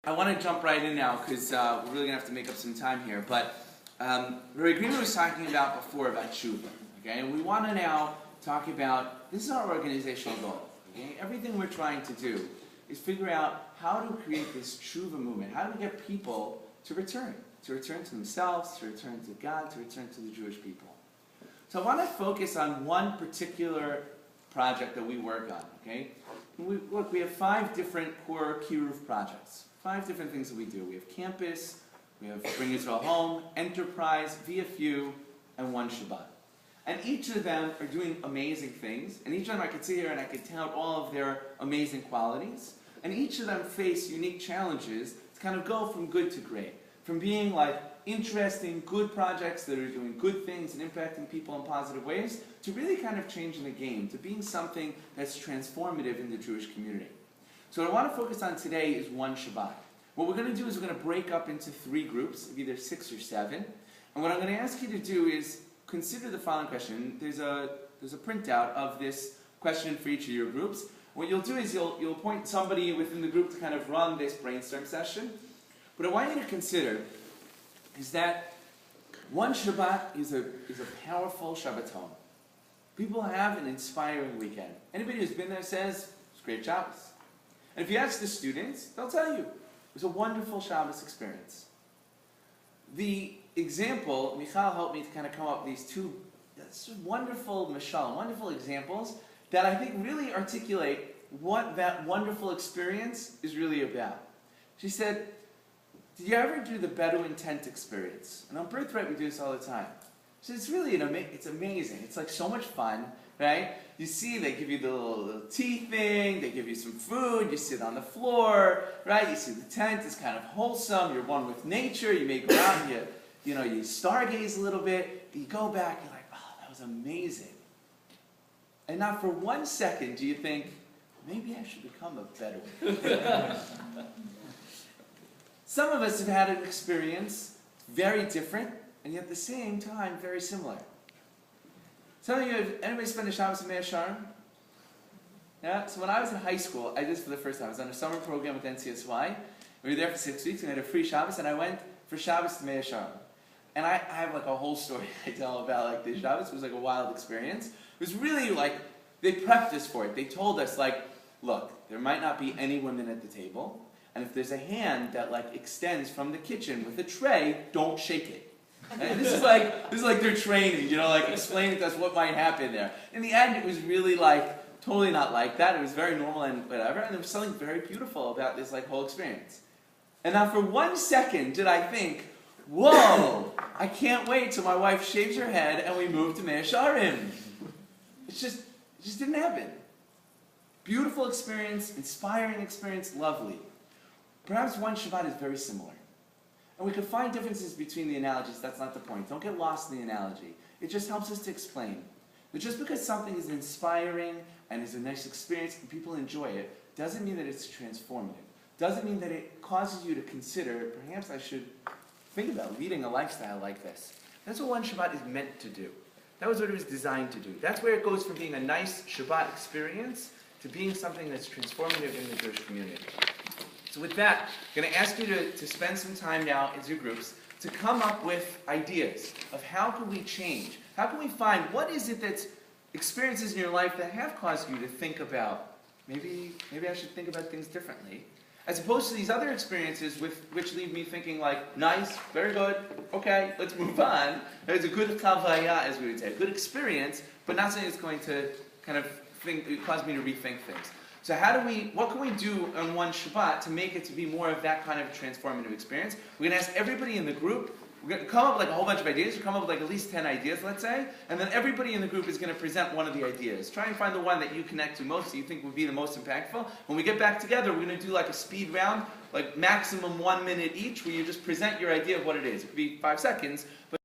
I want to jump right in now because we're really going to have to make up some time here. But Rabbi Greenman was talking about before about tshuva. Okay? And we want to now talk about, this is our organizational goal. Okay? Everything we're trying to do is figure out how to create this tshuva movement. How do we get people to return to themselves, to return to God, to return to the Jewish people. So I want to focus on one particular project that we work on. Okay? Look, we have 5 different core Kiruv projects. 5 different things that we do. We have campus, we have Bring Israel Home, Enterprise, VFU, and One Shabbat. And each of them are doing amazing things. And each of them I could sit here and I could tout all of their amazing qualities. And each of them face unique challenges to kind of go from good to great. From being like interesting, good projects that are doing good things and impacting people in positive ways, to really kind of changing the game, to being something that's transformative in the Jewish community. So what I want to focus on today is One Shabbat. What we're going to do is we're going to break up into 3 groups, of either 6 or 7. And what I'm going to ask you to do is consider the following question. There's a printout of this question for each of your groups. What you'll do is you'll appoint somebody within the group to kind of run this brainstorm session. What I want you to consider is that One Shabbat is a powerful Shabbaton. People have an inspiring weekend. Anybody who's been there says, it's great Shabbos. And if you ask the students, they'll tell you, it was a wonderful Shabbos experience. The example, Michal helped me to kind of come up with these 2 wonderful mashal, wonderful examples that I think really articulate what that wonderful experience is really about. She said, did you ever do the Bedouin tent experience? And on Birthright we do this all the time. She said, it's really it's amazing. It's like so much fun, right? You see, they give you the little tea thing, they give you some food, you sit on the floor, right? You see the tent is kind of wholesome, you're one with nature, you may go out and you stargaze a little bit, you go back, you're like, oh, that was amazing. And not for 1 second do you think, maybe I should become a Bedouin. Some of us have had an experience very different, and yet at the same time, very similar. Some of you, have anybody spent a Shabbos in Mea Shearim? Yeah? So when I was in high school, I did this for the first time. I was on a summer program with NCSY. We were there for 6 weeks, and we had a free Shabbos, and I went for Shabbos to Mea Shearim. And I have like a whole story I tell about like this Shabbos. It was like a wild experience. It was really like, they prepped us for it. They told us like, look, there might not be any women at the table, and if there's a hand that like extends from the kitchen with a tray, don't shake it. And this is like their training, like explaining to us what might happen there. In the end, it was really like totally not like that. It was very normal and whatever, and there was something very beautiful about this like whole experience. And not for 1 second did I think, whoa, I can't wait till my wife shaves her head and we move to Mea Shearim. It just didn't happen. Beautiful experience, inspiring experience, lovely. Perhaps One Shabbat is very similar. And we could find differences between the analogies, that's not the point. Don't get lost in the analogy. It just helps us to explain. But just because something is inspiring and is a nice experience and people enjoy it, doesn't mean that it's transformative. Doesn't mean that it causes you to consider, perhaps I should think about leading a lifestyle like this. That's what One Shabbat is meant to do. That was what it was designed to do. That's where it goes from being a nice Shabbat experience to being something that's transformative in the Jewish community. So with that, I'm going to ask you to spend some time now as your groups to come up with ideas of how can we change? How can we find what is it that's experiences in your life that have caused you to think about, maybe I should think about things differently, as opposed to these other experiences which leave me thinking like, nice, very good, okay, let's move on. It's a good chavaya, as we would say, a good experience, but not something that's going to kind of cause me to rethink things. So what can we do on One Shabbat to make it to be more of that kind of transformative experience? We're going to ask everybody in the group, we're going to come up with like a whole bunch of ideas, we'll come up with like at least 10 ideas, let's say, and then everybody in the group is going to present one of the ideas. Try and find the one that you connect to most, that you think would be the most impactful. When we get back together, we're going to do like a speed round, like maximum 1 minute each, where you just present your idea of what it is. It could be 5 seconds, but